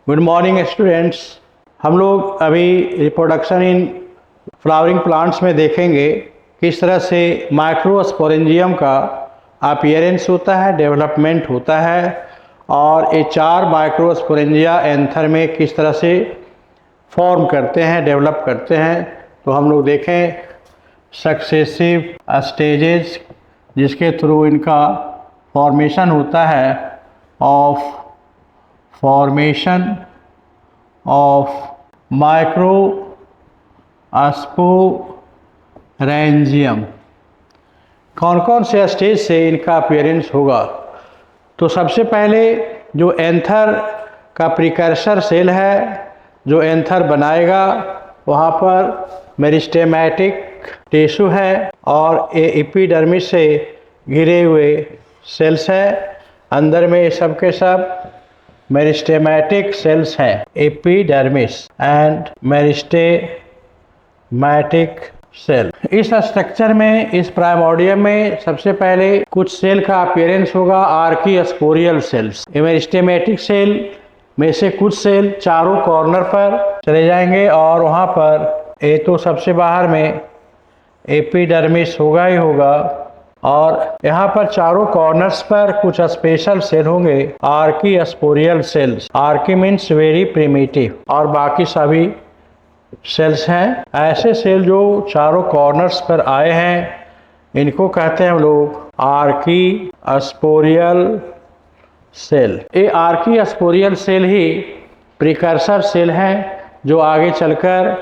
Good morning students. हम लोग अभी रिप्रोडक्शन इन फ्लावरिंग प्लांट्स में देखेंगे किस तरह से माइक्रोस्पोरेंजियम का अपीयरेंस होता है, डेवलपमेंट होता है और ये 4 माइक्रोस्पोरेंजिया एंथर में किस तरह से फॉर्म करते हैं, डेवलप करते हैं। तो हम लोग देखें सक्सेसिव स्टेजेस जिसके थ्रू इनका फॉर्मेशन होता है ऑफ माइक्रोस्पोरेंजियम। कौन कौन से स्टेज से इनका अपीयरेंस होगा? तो सबसे पहले जो एंथर का प्रिकर्सर सेल है, जो एंथर बनाएगा, वहाँ पर मेरिस्टेमेटिक टिश्यू है और ये एपिडर्मिस से घिरे हुए सेल्स है। अंदर में सब के सब मेरिस्टेमेटिक सेल्स हैं, एपिडर्मिस एंड मेरिस्टेमेटिक सेल। इस स्ट्रक्चर में, इस प्राइमोर्डियम में सबसे पहले कुछ सेल का अपीयरेंस होगा आर्कियोस्पोरियल सेल्स। मेरिस्टेमेटिक सेल में से कुछ सेल चारों कॉर्नर पर चले जाएंगे और वहाँ पर ये तो सबसे बाहर में एपिडर्मिस होगा ही होगा और यहाँ पर चारों कॉर्नर्स पर कुछ स्पेशल सेल होंगे archesporial cells. Archi means very primitive और बाकी सभी सेल्स हैं। ऐसे सेल जो चारों कॉर्नर्स पर आए हैं इनको कहते हैं हम लोग आर्कियोस्पोरियल सेल। ये आर्कियोस्पोरियल सेल ही प्रिकर्सर सेल हैं जो आगे चलकर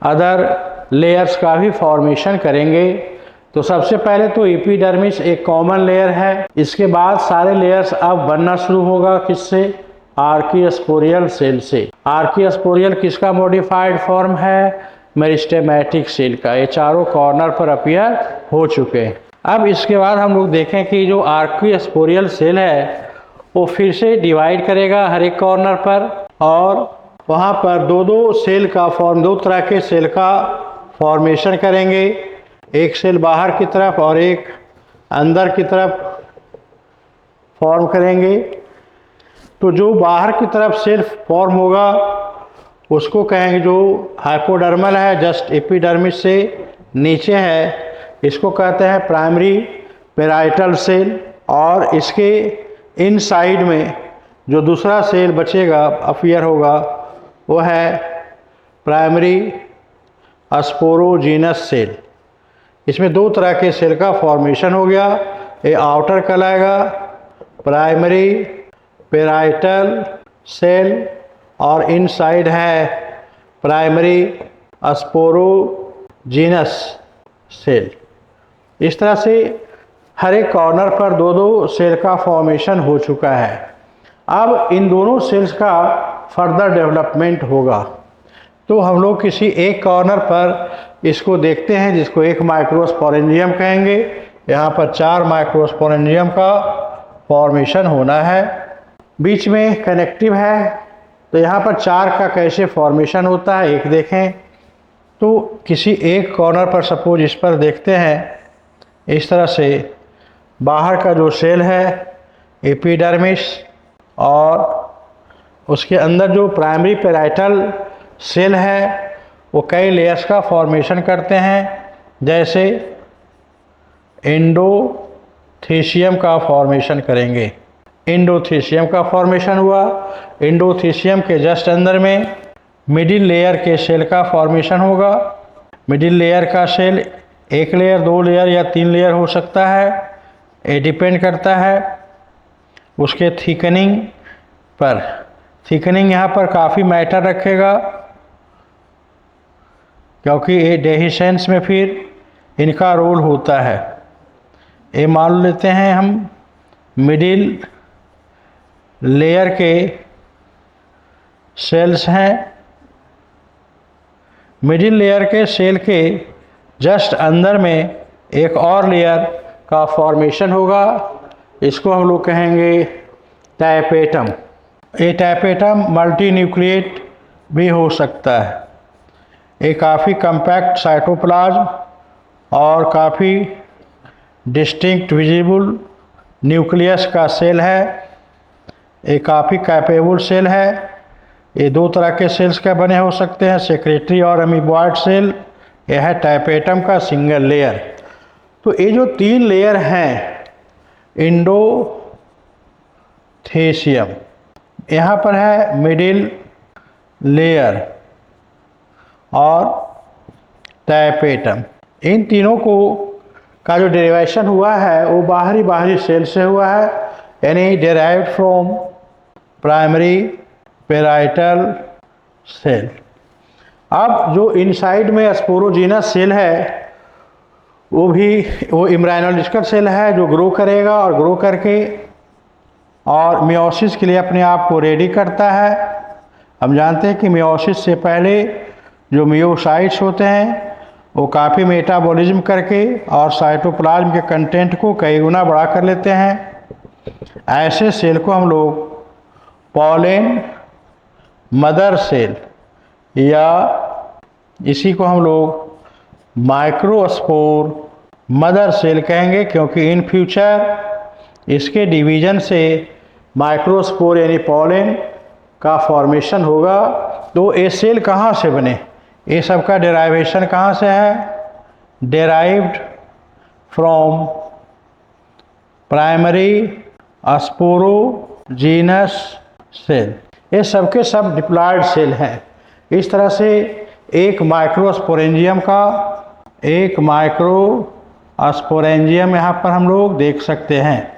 अदर लेयर्स का भी फॉर्मेशन करेंगे। तो सबसे पहले तो एपिडर्मिस एक कॉमन लेयर है, इसके बाद सारे लेयर्स अब बनना शुरू होगा किससे? आर्कियोस्पोरियल सेल से। आर्कियोस्पोरियल किसका मॉडिफाइड फॉर्म है? मेरिस्टेमेटिक सेल का। ये चारों कॉर्नर पर अपीयर हो चुके हैं। अब इसके बाद हम लोग देखें कि जो आर्कियोस्पोरियल सेल है वो फिर से डिवाइड करेगा हर एक कॉर्नर पर और वहाँ पर दो सेल का फॉर्म, 2 तरह के सेल का फॉर्मेशन करेंगे। एक सेल बाहर की तरफ और एक अंदर की तरफ फॉर्म करेंगे। तो जो बाहर की तरफ सेल फॉर्म होगा उसको कहेंगे, जो हाइपोडर्मल है, जस्ट एपिडर्मिस से नीचे है, इसको कहते हैं प्राइमरी पेराइटल सेल। और इसके इन साइड में जो दूसरा सेल बचेगा, अपीयर होगा, वो है प्राइमरी स्पोरोजीनस सेल। इसमें 2 तरह के सेल का फॉर्मेशन हो गया। ये आउटर कहलाएगा प्राइमरी पेराइटल सेल और इनसाइड है प्राइमरी स्पोरोजीनस सेल। इस तरह से हर एक कॉर्नर पर 2 सेल का फॉर्मेशन हो चुका है। अब इन दोनों सेल्स का फर्दर डेवलपमेंट होगा। तो हम लोग किसी एक कॉर्नर पर इसको देखते हैं जिसको एक माइक्रोस्पोरेंजियम कहेंगे। यहाँ पर 4 माइक्रोस्पोरेंजियम का फॉर्मेशन होना है। बीच में कनेक्टिव है, तो यहाँ पर 4 का कैसे फॉर्मेशन होता है एक देखें। तो किसी एक कॉर्नर पर सपोज इस पर देखते हैं, इस तरह से बाहर का जो सेल है एपिडर्मिस और उसके अंदर जो प्राइमरी पेराइटल सेल है वो कई लेयर्स का फॉर्मेशन करते हैं, जैसे एंडोथीशियम का फॉर्मेशन करेंगे। एंडोथीशियम का फॉर्मेशन हुआ। एंडोथीशियम के जस्ट अंदर में मिडिल लेयर के सेल का फॉर्मेशन होगा। मिडिल लेयर का सेल 1 लेयर, 2 लेयर या 3 लेयर हो सकता है, ये डिपेंड करता है उसके थिकनिंग पर। थिकनिंग यहाँ पर काफ़ी मैटर रखेगा क्योंकि ये डेहिसेंस में फिर इनका रोल होता है। ये मान लेते हैं हम मिडिल लेयर के सेल्स हैं। मिडिल लेयर के सेल के जस्ट अंदर में एक और लेयर का फॉर्मेशन होगा, इसको हम लोग कहेंगे टाइपेटम। ये टाइपेटम मल्टी न्यूक्लिएट भी हो सकता है। ये काफ़ी कम्पैक्ट साइटोप्लाज्म और काफ़ी डिस्टिंक्ट विजिबल न्यूक्लियस का सेल है। ये काफ़ी कैपेबल सेल है ये दो तरह के सेल्स का बने हो सकते हैं, सेक्रेटरी और अमीबॉयड सेल। यह है टाइपेटम का सिंगल लेयर। तो ये जो 3 लेयर हैं इंडोथेशियम, यहाँ पर है मिडिल लेयर और टाइपेटम। इन तीनों को का जो डेरिवेशन हुआ है वो बाहरी सेल से हुआ है, यानी derived from primary parietal cell. अब जो इनसाइड में स्पोरोजीनस सेल है वो इम्ब्रायोलॉजिकल सेल है जो ग्रो करेगा और ग्रो करके और मियोसिस के लिए अपने आप को रेडी करता है। हम जानते हैं कि मियोसिस से पहले जो मियोसाइट्स होते हैं वो काफ़ी मेटाबॉलिज्म करके और साइटोप्लाज्म के कंटेंट को कई गुना बढ़ा कर लेते हैं। ऐसे सेल को हम लोग पॉलन मदर सेल या इसी को हम लोग माइक्रोस्पोर मदर सेल कहेंगे, क्योंकि इन फ्यूचर इसके डिवीजन से माइक्रोस्पोर यानी पॉलन का फॉर्मेशन होगा। तो ये सेल कहाँ से बने, ये सब का डेराइवेशन कहाँ से है? Derived from primary sporogenous cell. ये सब के सब डिप्लॉयड सेल हैं। इस तरह से एक माइक्रोस्पोरेंजियम यहाँ पर हम लोग देख सकते हैं।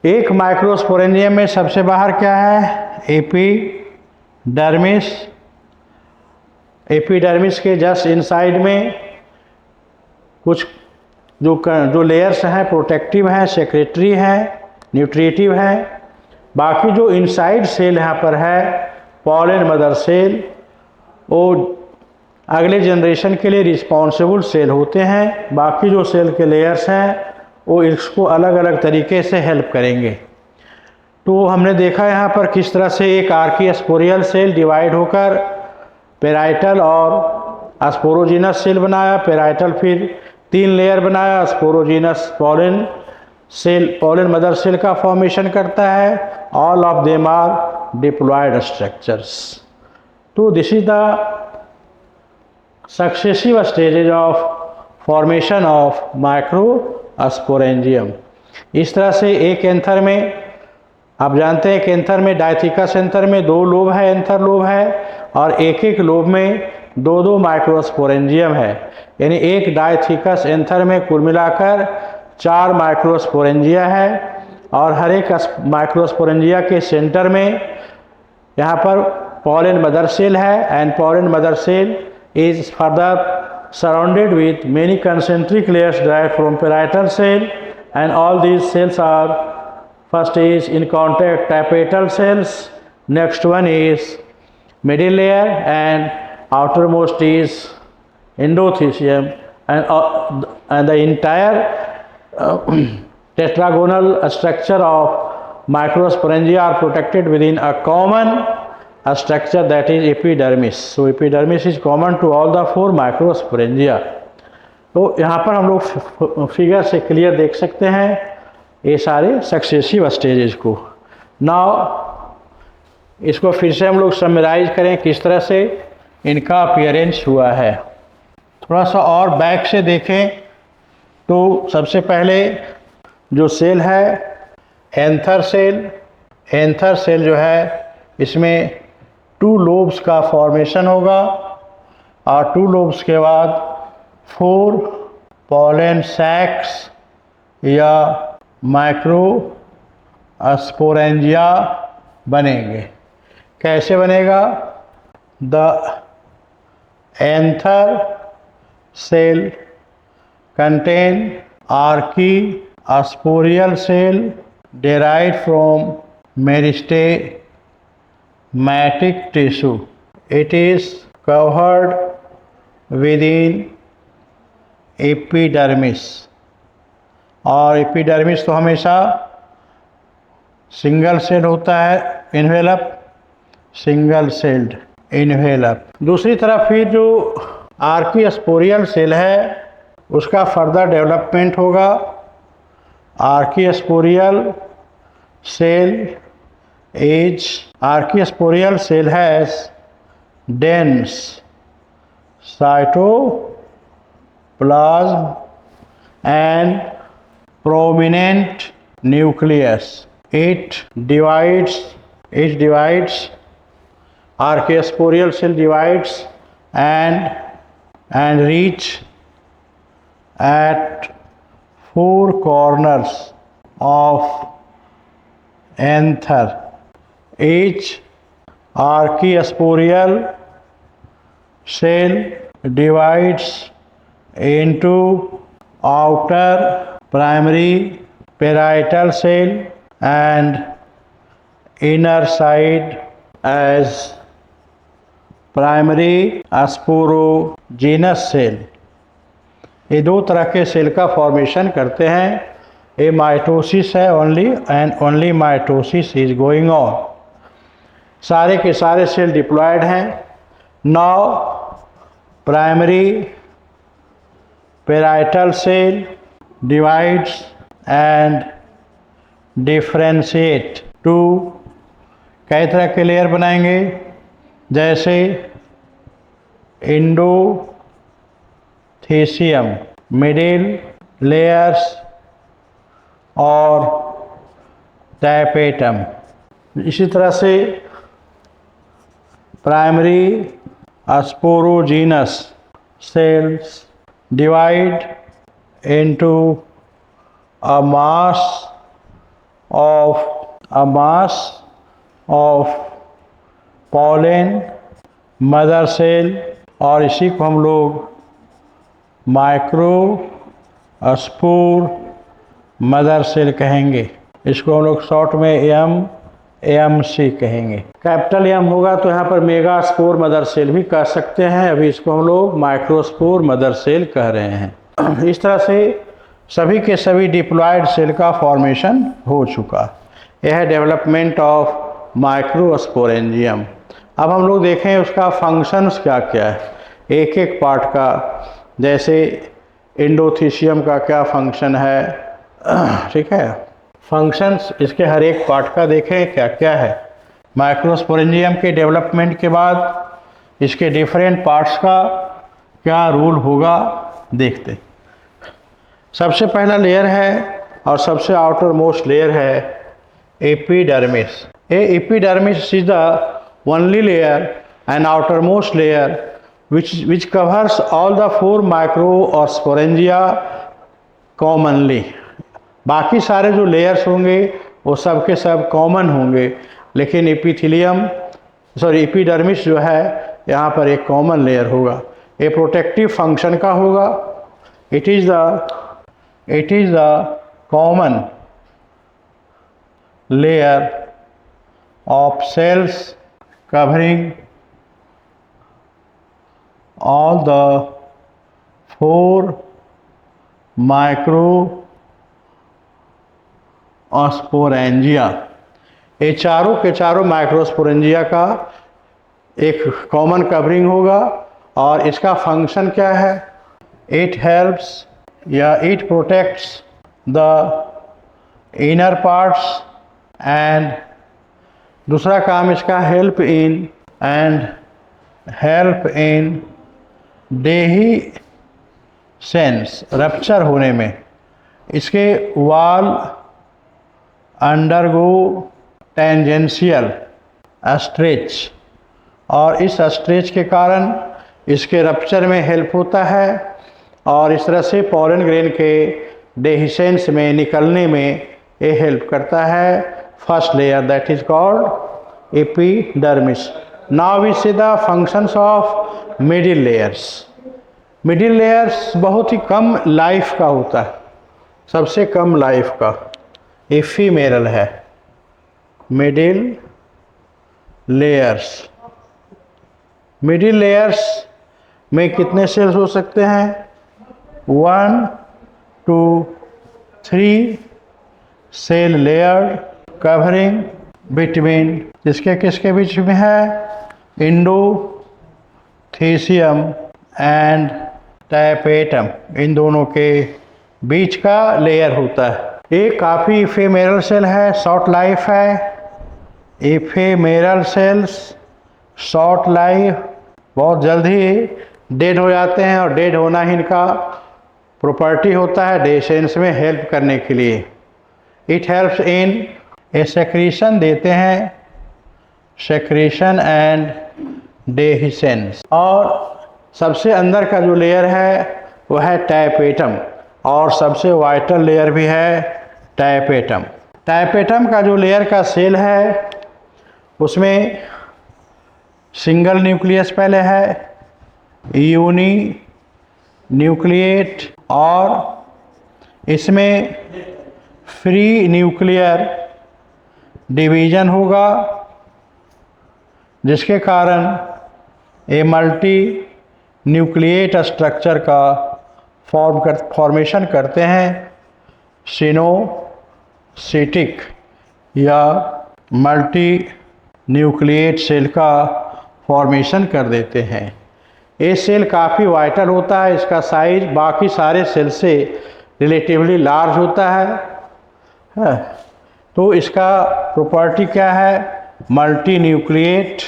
एक माइक्रोस्पोरेंजियम में सबसे बाहर क्या है? एपिडर्मिस। एपिडर्मिस के जस्ट इनसाइड में कुछ जो लेयर्स हैं प्रोटेक्टिव हैं, सेक्रेटरी हैं, न्यूट्रिटिव हैं। बाकी जो इनसाइड सेल यहाँ पर है पॉलन मदर सेल, वो अगले जनरेशन के लिए रिस्पॉन्सिबल सेल होते हैं। बाकी जो सेल के लेयर्स हैं वो इसको अलग अलग तरीके से हेल्प करेंगे। तो हमने देखा यहाँ पर किस तरह से एक आर्कीस्पोरियल सेल डिवाइड होकर पेराइटल और स्पोरोजीनस सेल बनाया। पेराइटल फिर 3 लेयर बनाया। स्पोरोजीनस पॉलन मदर सेल का फॉर्मेशन करता है। All of them are diploid structures. तो this is the successive stages of formation of microsporangium. इस तरह से एक एंथर में आप जानते हैं कि एंथर में डायथिकस एंथर में 2 लोब है, एंथर लोब है, और एक लोब में 2 माइक्रोस्पोरेंजियम है। यानी एक डायथिकस एंथर में कुल मिलाकर 4 माइक्रोस्पोरेंजिया है। और हर एक माइक्रोस्पोरेंजिया के सेंटर में यहाँ पर पॉलन मदर सेल है। And pollen mother cell is further surrounded with many concentric layers derived from parietal cell, and all these cells are, first is in contact tapetal cells, next one is middle layer, and outermost is endothecium, and the entire tetragonal structure of microsporangia are protected within a common a structure that is epidermis. So epidermis is common to all the 4 microsporangia. तो यहाँ पर हम लोग figure से clear देख सकते हैं ये सारे सक्सेसिव स्टेजेस को। नाउ इसको फिर से हम लोग समराइज करें किस तरह से इनका अपीयरेंस हुआ है। थोड़ा सा और बैक से देखें तो सबसे पहले जो सेल है एंथर सेल जो है इसमें 2 लोब्स का फॉर्मेशन होगा, और 2 लोब्स के बाद 4 पॉलन सैक्स या माइक्रोस्पोरेंजिया बनेंगे। कैसे बनेगा? The anther cell contain archesporial cell derived from meristematic tissue. It is covered within epidermis, और एपिडर्मिस तो हमेशा सिंगल सेल होता है, इन्वेलप, सिंगल सेल्ड इन्वेलप। दूसरी तरफ फिर जो आर्कीस्पोरियल सेल है उसका फर्दर डेवलपमेंट होगा। आर्कीस्पोरियल cell Each archaeosporial cell has dense cytoplasm and prominent nucleus. It divides, archaeosporial cell divides and reach at four corners of anther. Each archaeosporial cell divides into outer primary parietal cell and inner side as primary sporogenous cell. ये दो तरह के cell का formation करते हैं. ये mitosis है only and only mitosis is going on. सारे के सारे सेल डिप्लॉयड हैं. Now primary parietal cell divides and differentiate to कई तरह के लेयर बनाएंगे, जैसे इंडोथेसियम, मिडिल लेयर्स और टैपेटम. इसी तरह से primary sporogenous cells divide into a mass of pollen mother cell, और इसी को हम लोग माइक्रोस्पोर मदर सेल कहेंगे. इसको हम लोग शॉर्ट में AMC कहेंगे. कैपिटल M होगा तो यहाँ पर मेगा स्पोर मदर सेल भी कह सकते हैं. अभी इसको हम लोग माइक्रोस्पोर मदर सेल कह रहे हैं. इस तरह से सभी के सभी डिप्लॉयड सेल का फॉर्मेशन हो चुका. यह है डेवलपमेंट ऑफ माइक्रोस्पोरेंजियम. अब हम लोग देखें उसका फंक्शंस क्या क्या है एक एक पार्ट का. जैसे इंडोथीसियम का क्या फंक्शन है, ठीक है. फंक्शंस इसके हर एक पार्ट का देखें क्या क्या है. माइक्रोस्पोरेंजियम के डेवलपमेंट के बाद इसके डिफरेंट पार्ट्स का क्या रोल होगा देखते. सबसे पहला लेयर है और सबसे आउटर मोस्ट लेयर है epidermis. Epidermis is the only layer and outer most layer which covers all the four microsporangia commonly. बाकी सारे जो लेयर्स होंगे वो सब के सब कॉमन होंगे, लेकिन एपिडर्मिस जो है यहाँ पर एक कॉमन लेयर होगा. ये प्रोटेक्टिव फंक्शन का होगा. It is the common layer of cells covering all the four microsporangia. ये चारों के चारों माइक्रोस्पोरेंजिया का एक कॉमन कवरिंग होगा. और इसका फंक्शन क्या है? इट हेल्प्स या it protects the inner parts and दूसरा काम इसका हेल्प इन डेहिसेंस, रप्चर होने में. इसके वाल अंडरगो टेंजेंशियल स्ट्रेच और इस स्ट्रेच के कारण इसके रप्चर में हेल्प होता है और इस तरह से पॉलन ग्रेन के डेहिसेंस में निकलने में ये हेल्प करता है. First layer that is called epidermis. Now we see the functions of middle layers. Middle layers बहुत ही कम लाइफ का होता है, सबसे कम लाइफ का. एफीमेरल है. मिडिल लेयर्स में कितने सेल्स हो सकते हैं? 1 2 3 सेल लेयर कवरिंग बिटवीन, किसके किसके बीच में है? इंडोथेसियम एंड टैपेटम, इन दोनों के बीच का लेयर होता है. ये काफ़ी इफेमेरल सेल है, शॉर्ट लाइफ है. इफेमेरल सेल्स, शॉर्ट लाइफ, बहुत जल्द ही डेड हो जाते हैं और डेड होना ही इनका प्रॉपर्टी होता है डेसेंस में हेल्प करने के लिए। It helps in A secretion देते हैं, सेक्रीशन एंड डेहिसेंस। और सबसे अंदर का जो लेयर है वह है टाइपेटम, और सबसे वाइटल लेयर भी है टाइपेटम। टाइपेटम का जो लेयर का सेल है उसमें सिंगल न्यूक्लियस पहले है, यूनी न्यूक्लिएट, और इसमें फ्री न्यूक्लियर डिवीजन होगा, जिसके कारण ए मल्टी न्यूक्लिएट स्ट्रक्चर का फॉर्मेशन करते हैं, सिनोसिटिक या मल्टी न्यूक्लिएट सेल का फॉर्मेशन कर देते हैं। ये सेल काफ़ी वाइटल होता है, इसका साइज बाकी सारे सेल से रिलेटिवली लार्ज होता है। तो इसका प्रॉपर्टी क्या है? मल्टी न्यूक्लिएट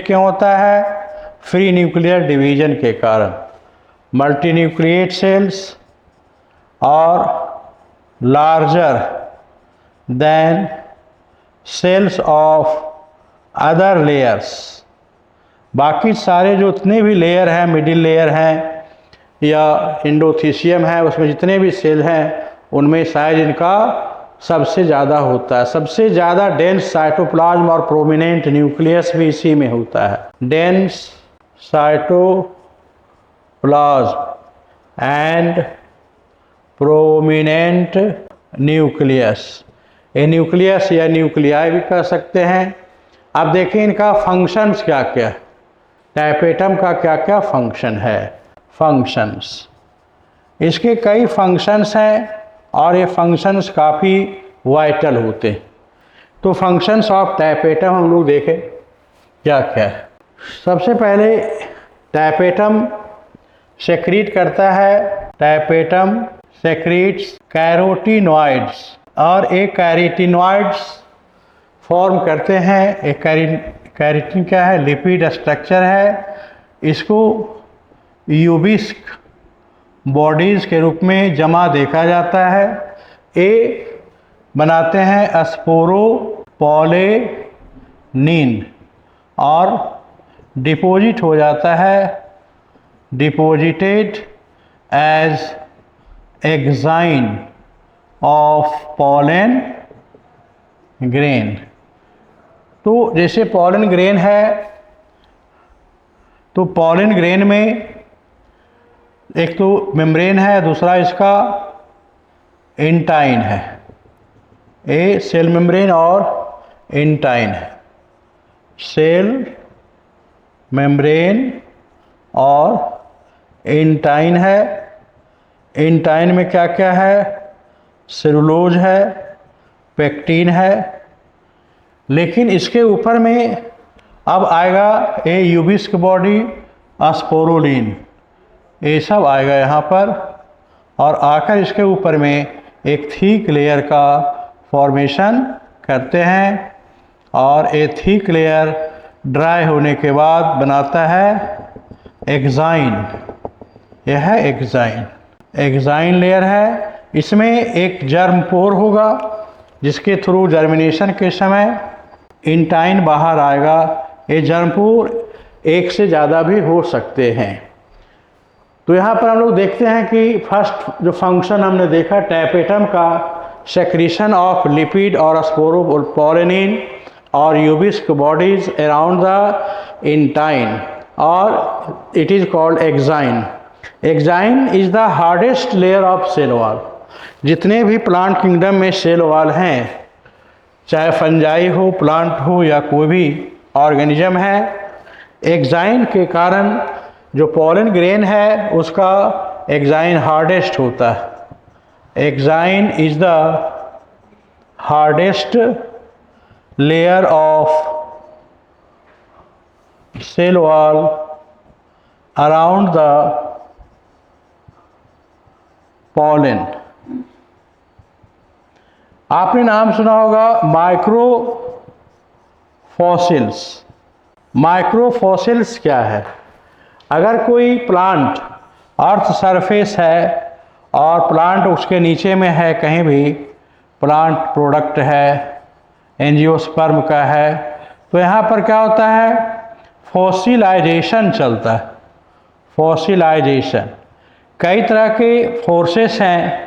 क्यों होता है? फ्री न्यूक्लियर डिवीजन के कारण। मल्टी न्यूक्लिएट सेल्स और larger than cells of other layers. बाकी सारे जो जितने भी लेयर हैं, मिडिल लेयर हैं या एंडोथीसियम है, उसमें जितने भी सेल हैं उनमें साइज इनका सबसे ज़्यादा होता है। सबसे ज़्यादा डेंस साइटोप्लाज्म और प्रोमिनेंट न्यूक्लियस भी इसी में होता है। Dense cytoplasm and prominent nucleus, ये न्यूक्लियस या न्यूक्लियाई भी कह सकते हैं। अब देखिए इनका फंक्शंस क्या क्या है, टाइपेटम का क्या क्या फंक्शन है। फंक्शंस, इसके कई फंक्शंस हैं और ये फंक्शंस काफ़ी वाइटल होते हैं। तो फंक्शंस ऑफ टाइपेटम हम लोग देखें क्या क्या है। सबसे पहले टाइपेटम सेक्रीट करता है, टाइपेटम सेक्रीट्स कैरोटीनॉइड्स, और एक कैरोटीनॉइड्स फॉर्म करते हैं। एक कैरोटीन क्या है? लिपिड स्ट्रक्चर है। इसको यूबिस्क बॉडीज़ के रूप में जमा देखा जाता है। ए बनाते हैं स्पोरोपोलेनिन और डिपॉजिट हो जाता है, deposited as exine of pollen grain. तो जैसे पॉलन ग्रेन है, तो पॉलन ग्रेन में एक तो मेम्ब्रेन है, दूसरा इसका इंटाइन है। ए सेल मेम्ब्रेन और इंटाइन है। सेल मेम्ब्रेन और इंटाइन है। इंटाइन में क्या क्या है? सेलुलोज है, पेक्टिन है। लेकिन इसके ऊपर में अब आएगा ए यूबिस्क बॉडी, स्पोरुलिन, ये सब आएगा यहाँ पर, और आकर इसके ऊपर में एक थिक लेयर का फॉर्मेशन करते हैं, और ये थिक लेयर ड्राई होने के बाद बनाता है एक्साइन। यह है एक्साइन लेयर है। इसमें एक जर्म पोर होगा जिसके थ्रू जर्मिनेशन के समय इंटाइन बाहर आएगा। ये जर्म पोर एक से ज़्यादा भी हो सकते हैं। तो यहाँ पर हम लोग देखते हैं कि फर्स्ट जो फंक्शन हमने देखा टाइपेटम का, सेक्रीशन ऑफ लिपिड और स्पोरोपोलेनिन और ubisch bodies around the intine, और it is called exine. Exine is the hardest layer of cell wall. जितने भी प्लांट किंगडम में सेल वॉल हैं, चाहे फंजाई हो, प्लांट हो या कोई भी ऑर्गेनिज्म है, एक्साइन के कारण जो पॉलन ग्रेन है उसका एक्साइन हार्डेस्ट होता है। Exine is the hardest layer of cell wall around the pollen। आपने नाम सुना होगा माइक्रोफॉसिल्स। माइक्रोफॉसिल्स क्या है? अगर कोई प्लांट अर्थ सरफेस है और प्लांट उसके नीचे में है, कहीं भी प्लांट प्रोडक्ट है, एंजियोस्पर्म का है, तो यहाँ पर क्या होता है? फॉसिलाइजेशन चलता है। फॉसिलाइजेशन कई तरह के फोर्सेस हैं,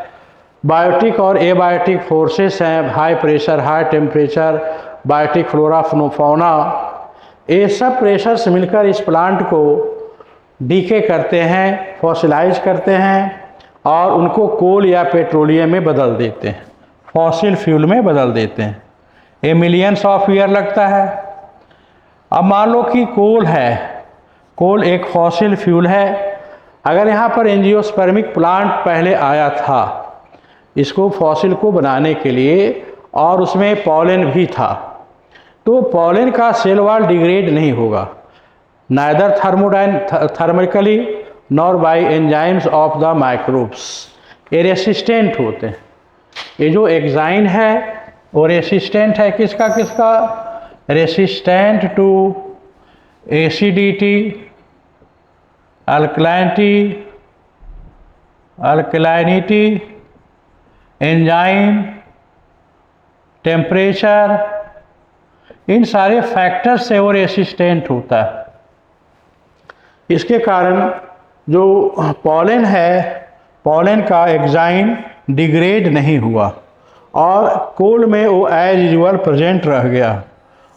बायोटिक और एबायोटिक फोर्सेस हैं, high pressure, high temperature, biotic flora fauna, ये सब प्रेशर्स मिलकर इस प्लांट को डीके करते हैं, फॉसिलाइज करते हैं और उनको कोल या पेट्रोलियम में बदल देते हैं, फॉसिल फ्यूल में बदल देते हैं। ये मिलियंस ऑफ ईयर लगता है। अब मान लो कि कोल है, कोल एक फॉसिल फ्यूल है। अगर यहाँ पर एंजियोस्पर्मिक प्लांट पहले आया था इसको फॉसिल को बनाने के लिए और उसमें पॉलन भी था, तो पॉलन का सेल वॉल डिग्रेड नहीं होगा, neither thermically nor by enzymes of the microbes. ये रेसिस्टेंट होते हैं। ये जो एग्जाइन है वो रेसिस्टेंट है किसका किसका? Resistant to acidity, alkalinity, enzyme, temperature, इन सारे फैक्टर्स से वो रेसिस्टेंट होता है। इसके कारण जो पॉलन है, पॉलन का एग्जाइन डिग्रेड नहीं हुआ और कोल में वो एज यूजुअल प्रेजेंट रह गया।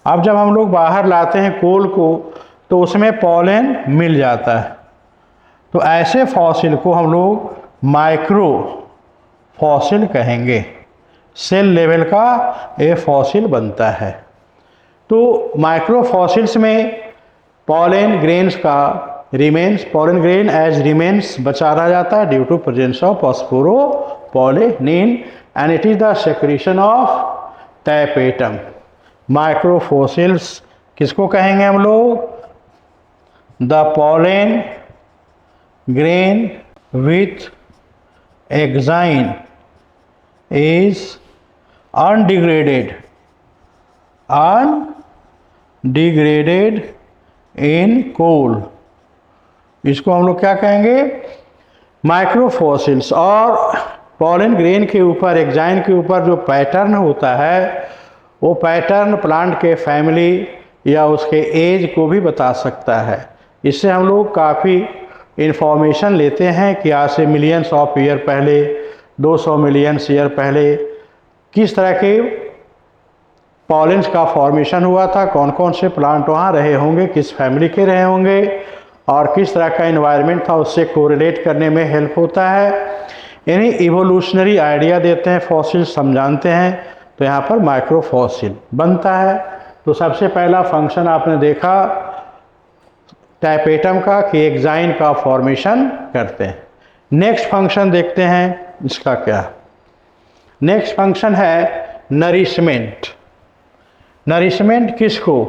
अब जब हम लोग बाहर लाते हैं कोल को तो उसमें पॉलन मिल जाता है। तो ऐसे फॉसिल को हम लोग माइक्रो फॉसिल कहेंगे। सेल लेवल का ये फॉसिल बनता है। तो माइक्रो फॉसिल्स में पॉलन ग्रेन्स का remains, pollen grain as remains बचा रह जाता है due to presence of sporopollenin and it is the secretion of tapetum. Micro fossils किसको कहेंगे हम लोग? The pollen grain with exine is undegraded in coal। इसको हम लोग क्या कहेंगे? माइक्रोफॉसिल्स। और पॉलन ग्रेन के ऊपर, एग्जाइन के ऊपर जो पैटर्न होता है वो पैटर्न प्लांट के फैमिली या उसके एज को भी बता सकता है। इससे हम लोग काफ़ी इंफॉर्मेशन लेते हैं कि आज से मिलियंस ऑफ ईयर पहले, 200 मिलियन ईयर पहले किस तरह के पॉलेंस का फॉर्मेशन हुआ था, कौन कौन से प्लांट वहाँ रहे होंगे, किस फैमिली के रहे होंगे और किस तरह का एनवायरनमेंट था, उससे कोरिलेट करने में हेल्प होता है। यानी इवोल्यूशनरी आइडिया देते हैं फॉसिल्स, हम जानते हैं। तो यहाँ पर माइक्रो फॉसिल बनता है। तो सबसे पहला फंक्शन आपने देखा टैपेटम का कि एग्जाइन का फॉर्मेशन करते हैं। नेक्स्ट फंक्शन देखते हैं इसका क्या। नेक्स्ट फंक्शन है नरिशमेंट। नरिशमेंट किसको?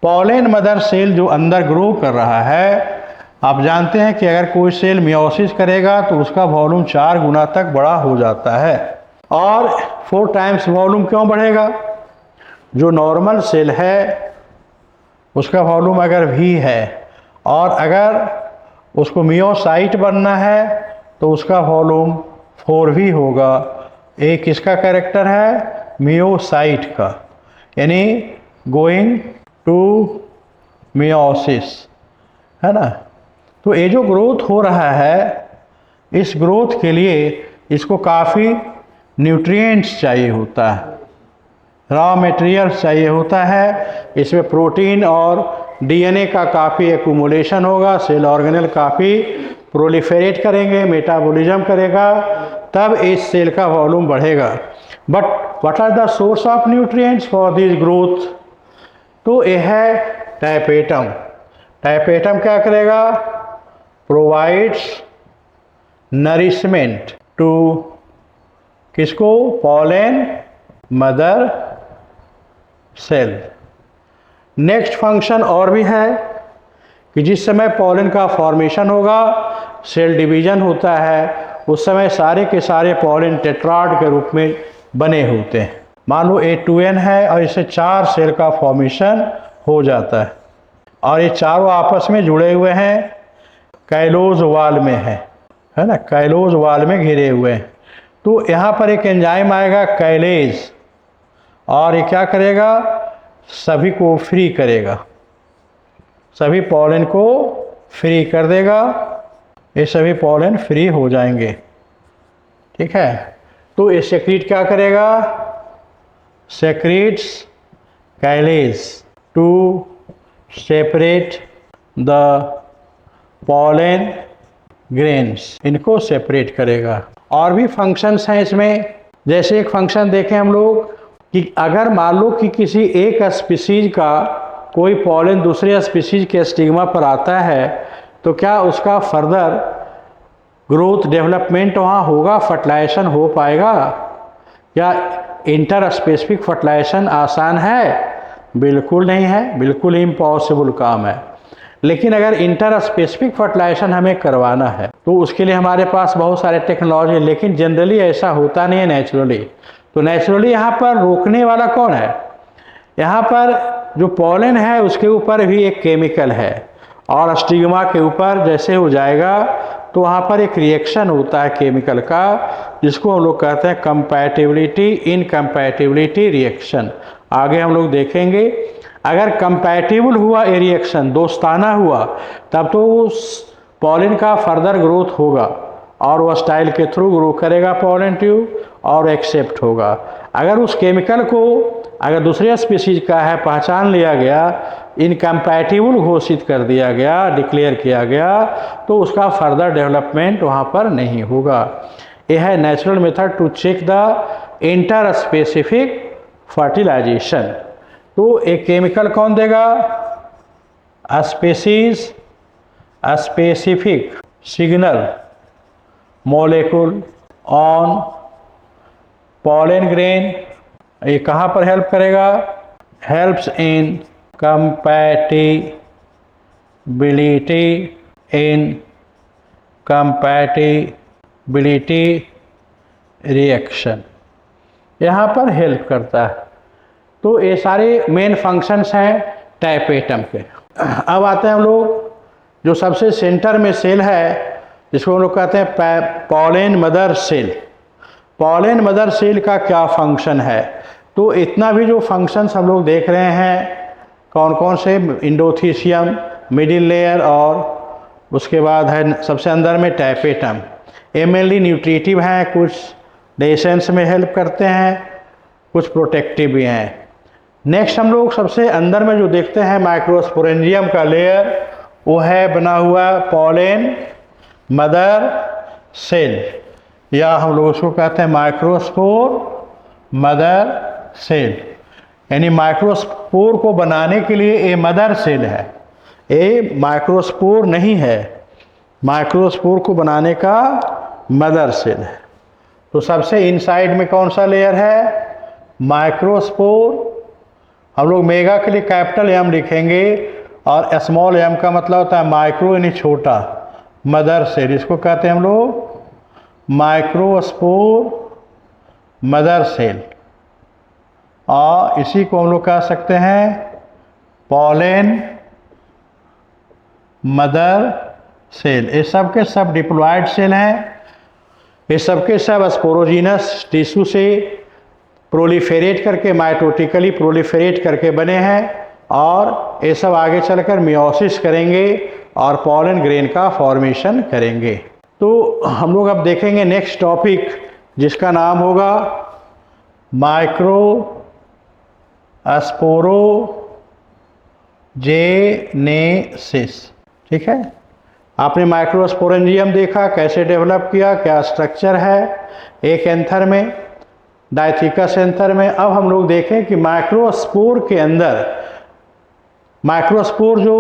पॉलन मदर सेल जो अंदर ग्रो कर रहा है। आप जानते हैं कि अगर कोई सेल मियोसिस करेगा तो उसका वॉल्यूम 4 गुना तक बड़ा हो जाता है। और 4 टाइम्स वॉल्यूम क्यों बढ़ेगा? जो नॉर्मल सेल है उसका वॉल्यूम अगर V है और अगर उसको मियोसाइट बनना है तो उसका वॉल्यूम 4V होगा। एक किसका कैरेक्टर है? मियोसाइट का, यानी गोइंग टू मियोसिस, है ना। तो ये जो ग्रोथ हो रहा है, इस ग्रोथ के लिए इसको काफ़ी न्यूट्रिएंट्स चाहिए होता है, रॉ मटेरियल्स चाहिए होता है। इसमें प्रोटीन और DNA का काफ़ी एक्यूमुलेशन होगा, सेल ऑर्गेनेल काफ़ी प्रोलिफेरेट करेंगे, मेटाबॉलिज्म करेगा, तब इस सेल का वॉल्यूम बढ़ेगा। But what are the source of nutrients for this growth? तो यह है टैपेटम। टैपेटम क्या करेगा? प्रोवाइड्स नरिशमेंट टू किसको? Pollen mother cell. Next function और भी है कि जिस समय पॉलन का फॉर्मेशन होगा, सेल डिवीजन होता है, उस समय सारे के सारे पॉलन टेट्राड के रूप में बने होते हैं। मान लो A2N है और इससे 4 सेल का फॉर्मेशन हो जाता है और ये चारों आपस में जुड़े हुए हैं, कैलोज वाल में है ना, कैलोज वाल में घिरे हुए हैं। तो यहाँ पर एक एंजाइम आएगा कैलेज और ये क्या करेगा, सभी को फ्री करेगा, सभी पॉलन को फ्री कर देगा, ये सभी पॉलन फ्री हो जाएंगे। ठीक है, तो ये सेक्रीट क्या करेगा, secretes callase to separate the pollen grains, इनको सेपरेट करेगा। और भी फंक्शंस हैं इसमें, जैसे एक फंक्शन देखें हम लोग कि अगर मान लो कि किसी एक स्पीसीज का कोई पॉलन दूसरे स्पीसीज के स्टिग्मा पर आता है तो क्या उसका फर्दर ग्रोथ डेवलपमेंट वहाँ होगा, फर्टिलाइजेशन हो पाएगा? क्या इंटर स्पेसिफिक फर्टिलाइजेशन आसान है? बिल्कुल नहीं है, बिल्कुल इम्पॉसिबल काम है। लेकिन अगर इंटर स्पेसिफिक फर्टिलाइजेशन हमें करवाना है तो उसके लिए हमारे पास बहुत सारे टेक्नोलॉजी है, लेकिन जनरली ऐसा होता नहीं है नेचुरली। तो नेचुरली यहाँ पर रोकने वाला कौन है? यहाँ पर जो पॉलन है उसके ऊपर भी एक केमिकल है और स्टिग्मा के ऊपर जैसे हो जाएगा तो वहाँ पर एक रिएक्शन होता है केमिकल का, जिसको हम लोग कहते हैं कंपैटिबिलिटी इनकम्पैटिबिलिटी रिएक्शन। आगे हम लोग देखेंगे। अगर कंपैटिबल हुआ ये रिएक्शन, दोस्ताना हुआ, तब तो उस पॉलन का फर्दर ग्रोथ होगा और वह स्टाइल के थ्रू ग्रो करेगा पॉलन ट्यूब और एक्सेप्ट होगा। अगर उस केमिकल को अगर दूसरे स्पीसीज का है पहचान लिया गया, इनकम्पैटिबल घोषित कर दिया गया, डिक्लेयर किया गया, तो उसका फर्दर डेवलपमेंट वहाँ पर नहीं होगा। यह है natural method to check the inter specific fertilisation. तो एक केमिकल कौन देगा? Species specific signal molecule on pollen grain. ये कहाँ पर हेल्प करेगा? हेल्प्स इन कंपैटिबिलिटी रिएक्शन, यहाँ पर हेल्प करता है। तो ये सारे मेन फंक्शंस हैं टाइपेटम के। अब आते हैं हम लोग जो सबसे सेंटर में सेल है, जिसको हम लोग कहते हैं pollen mother cell. Pollen mother cell का क्या फंक्शन है? तो इतना भी जो फंक्शंस हम लोग देख रहे हैं, कौन कौन से? इंडोथीसियम, मिडिल लेयर और उसके बाद है सबसे अंदर में टाइपेटम। ये मेनली न्यूट्रिटिव हैं, कुछ डेसेंस में हेल्प करते हैं, कुछ प्रोटेक्टिव भी हैं। नेक्स्ट हम लोग सबसे अंदर में जो देखते हैं माइक्रोस्पोरेंजियम का लेयर, वो है बना हुआ पॉलन मदर सेल, या हम लोग उसको कहते हैं माइक्रोस्पोर मदर सेल। यानी माइक्रोस्पोर को बनाने के लिए ये मदर सेल है, ये माइक्रोस्पोर नहीं है, माइक्रोस्पोर को बनाने का मदर सेल है। तो सबसे इनसाइड में कौन सा लेयर है? माइक्रोस्पोर। हम लोग मेगा के लिए कैपिटल एम लिखेंगे और स्मॉल एम का मतलब होता है माइक्रो यानी छोटा, मदर सेल, इसको कहते हैं हम लोग माइक्रोस्पोर मदर सेल। और इसी को हम लोग कह सकते हैं पॉलन मदर सेल। ये सब के सब डिप्लॉयड सेल हैं, ये सब के सब स्पोरोजीनस टिश्यू से प्रोलिफेरेट करके, माइटोटिकली प्रोलिफेरेट करके बने हैं और ये सब आगे चलकर मियोसिस करेंगे और पॉलन ग्रेन का फॉर्मेशन करेंगे। तो हम लोग अब देखेंगे नेक्स्ट टॉपिक, जिसका नाम होगा माइक्रो स्पोरोजेनेसिस। ठीक है, आपने माइक्रोस्पोरेंजियम देखा कैसे डेवलप किया, क्या स्ट्रक्चर है एक एंथर में, डायथिकस एंथर में। अब हम लोग देखें कि माइक्रोस्पोर के अंदर, माइक्रोस्पोर जो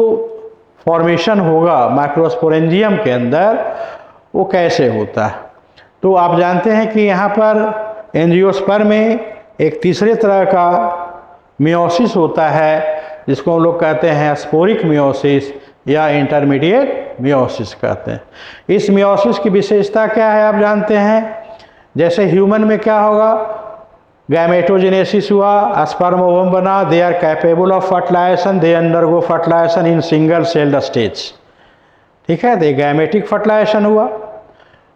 फॉर्मेशन होगा माइक्रोस्पोरेंजियम के अंदर, वो कैसे होता है। तो आप जानते हैं कि यहाँ पर एंजियोस्पर्म में एक तीसरे तरह का मियोसिस होता है, जिसको हम लोग कहते हैं स्पोरिक मियोसिस या इंटरमीडिएट मियोसिस कहते हैं। इस मियोसिस की विशेषता क्या है आप जानते हैं? जैसे ह्यूमन में क्या होगा, गैमेटोजेनेसिस हुआ, स्पर्म ओवम बना, they are capable of fertilisation, they undergo fertilisation in single celled stage. ठीक है, तो गैमेटिक फर्टिलाइजेशन हुआ।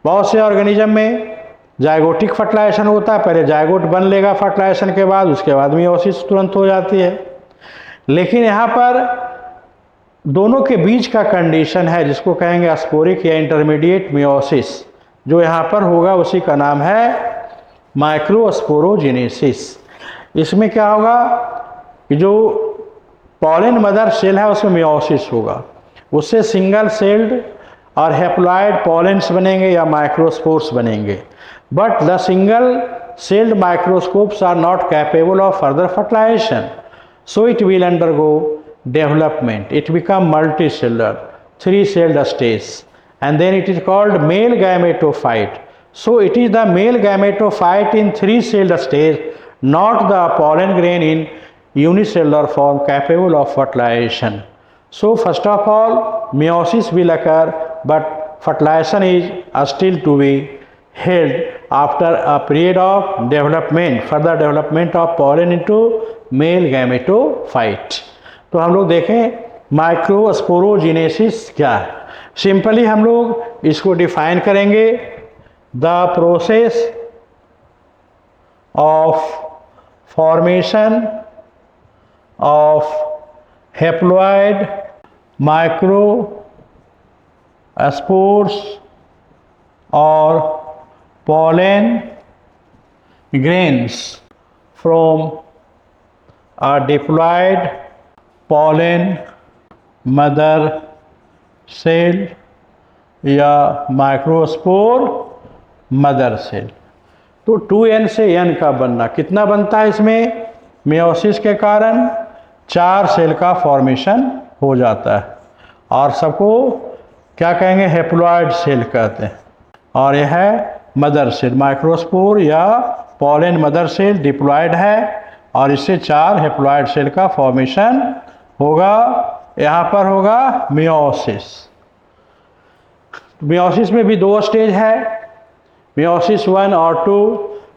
बहुत से ऑर्गेनिज्म में जाइगोटिक फर्टिलाइजेशन होता है, पहले जाइगोट बन लेगा फर्टिलाइजेशन के बाद, उसके बाद मियोसिस तुरंत हो जाती है। लेकिन यहाँ पर दोनों के बीच का कंडीशन है जिसको कहेंगे स्पोरिक या इंटरमीडिएट मियोसिस, जो यहाँ पर होगा उसी का नाम है माइक्रोस्पोरोजेनेसिस। इसमें क्या होगा कि जो पॉलन मदर सेल है उसमें मियोसिस होगा, उससे सिंगल सेल्ड और हैप्लॉइड पॉलेंस बनेंगे या माइक्रोस्पोर्स बनेंगे। But the single celled microscopes are not capable of further fertilisation, so it will undergo development, it become multicellular, three-celled stage, and then it is called male gametophyte. So it is the male gametophyte in three-celled stage, not the pollen grain in unicellular form capable of fertilization. So first of all meiosis will occur, but fertilization is still to be held after a period of development, further development of pollen into male gametophyte. तो हम लोग देखें microsporogenesis क्या है। Simply हम लोग इसको define करेंगे, the process of formation of haploid microspores और pollen grains from a diploid pollen mother cell या माइक्रोस्पोर मदर सेल। तो 2n से n का बनना कितना बनता है इसमें, मियोसिस के कारण 4 सेल का फॉर्मेशन हो जाता है और सबको क्या कहेंगे, हैप्लॉइड सेल कहते हैं। और यह है मदर सेल, माइक्रोस्पोर या पॉलन मदर सेल डिप्लॉयड है और इससे 4 हैप्लॉइड सेल का फॉर्मेशन होगा। यहाँ पर होगा मियोसिस। मियोसिस में भी 2 स्टेज है, मियोसिस 1 और 2,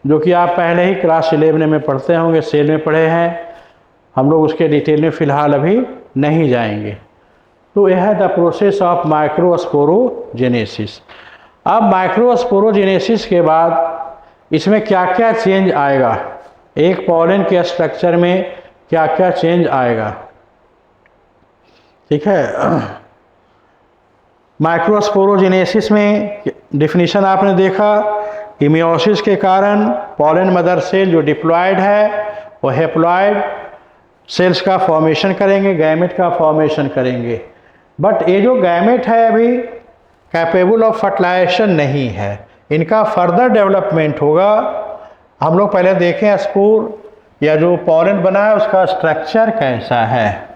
जो कि आप पहले ही क्लास 11 में पढ़ते होंगे, सेल में पढ़े हैं। हम लोग उसके डिटेल में फ़िलहाल अभी नहीं जाएंगे। तो यह है द प्रोसेस ऑफ माइक्रोस्पोरोजेनेसिस। अब माइक्रोस्पोरोजेनेसिस के बाद इसमें क्या क्या चेंज आएगा, एक पॉलन के स्ट्रक्चर में क्या क्या चेंज आएगा। ठीक है, माइक्रोस्पोरोजेनेसिस में डिफिनीशन आपने देखा कि मियोसिस के कारण पॉलन मदर सेल जो डिप्लॉयड है वो हैप्लॉइड सेल्स का फॉर्मेशन करेंगे, गैमेट का फॉर्मेशन करेंगे। बट ये जो गैमेट है अभी कैपेबल ऑफ फर्टिलाइजेशन नहीं है, इनका फर्दर डेवलपमेंट होगा। हम लोग पहले देखें स्पोर या जो पॉलन बना है उसका स्ट्रक्चर कैसा है।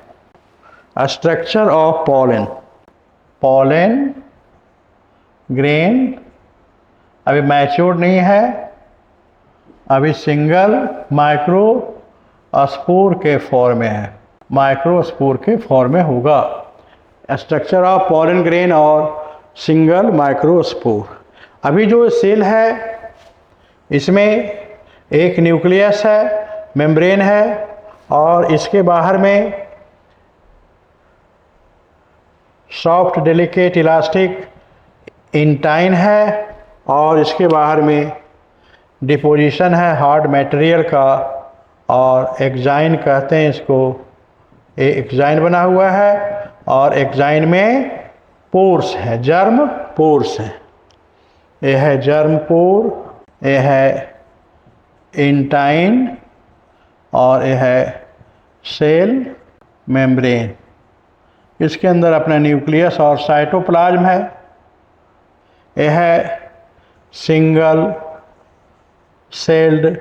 Structure of pollen, pollen grain अभी मैच्योर्ड नहीं है, अभी सिंगल माइक्रो स्पोर के फॉर्म में है, माइक्रोस्पोर के फॉर्म में होगा। स्ट्रक्चर ऑफ पॉलन ग्रेन और सिंगल माइक्रोस्पोर। अभी जो सेल है इसमें एक न्यूक्लियस है, मेम्ब्रेन है और इसके बाहर में सॉफ्ट डेलिकेट इलास्टिक इंटाइन है और इसके बाहर में डिपोजिशन है हार्ड मटेरियल का और एक्जाइन कहते हैं इसको। एक्जाइन बना हुआ है और एक्जाइन में पोर्स है, जर्म पोर्स है। यह है जर्म पोर, यह है इंटाइन और यह है सेल मेम्ब्रेन। इसके अंदर अपना न्यूक्लियस और साइटोप्लाज्म है। यह है single celled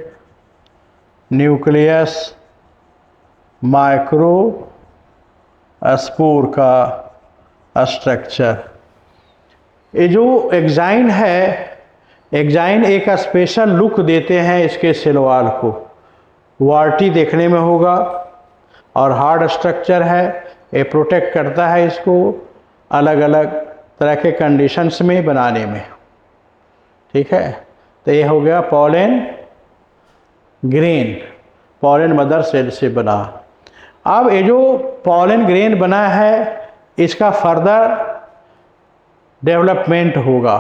nucleus micro spore का स्ट्रक्चर। ये जो एक्जाइन है, एक्जाइन एक स्पेशल लुक देते हैं इसके सेल वॉल को, वार्टी देखने में होगा और हार्ड स्ट्रक्चर है। ये प्रोटेक्ट करता है इसको अलग अलग तरह के कंडीशंस में बनाने में। ठीक है, तो ये हो गया pollen grain pollen mother cell से बना। अब ये जो पॉलन ग्रेन बना है इसका फर्दर डेवलपमेंट होगा।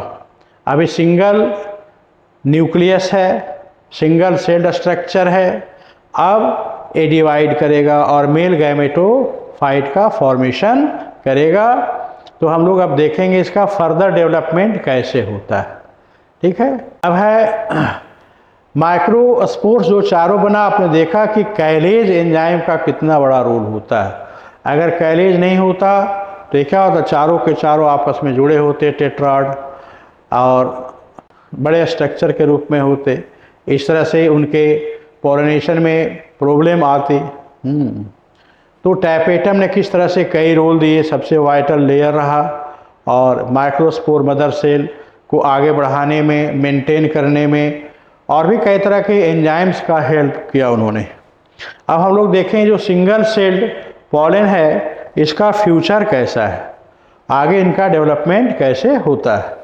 अभी सिंगल न्यूक्लियस है, सिंगल सेल्ड स्ट्रक्चर है, अब ये डिवाइड करेगा और मेल गैमेटोफाइट का फॉर्मेशन करेगा। तो हम लोग अब देखेंगे इसका फर्दर डेवलपमेंट कैसे होता है। ठीक है। अब है माइक्रोस्पोर्स जो चारों बना, आपने देखा कि कैलेज एंजाइम का कितना बड़ा रोल होता है। अगर कैलेज नहीं होता तो क्या होता, चारों के चारों आपस में जुड़े होते टेट्राड और बड़े स्ट्रक्चर के रूप में होते, इस तरह से उनके पॉलिनेशन में प्रॉब्लम आती। तो टैपेटम ने किस तरह से कई रोल दिए, सबसे वाइटल लेयर रहा और माइक्रोस्पोर मदर सेल को आगे बढ़ाने में, मेंटेन करने में और भी कई तरह के एंजाइम्स का हेल्प किया उन्होंने। अब हम लोग देखें जो सिंगल सेल्ड पॉलन है इसका फ्यूचर कैसा है, आगे इनका डेवलपमेंट कैसे होता है।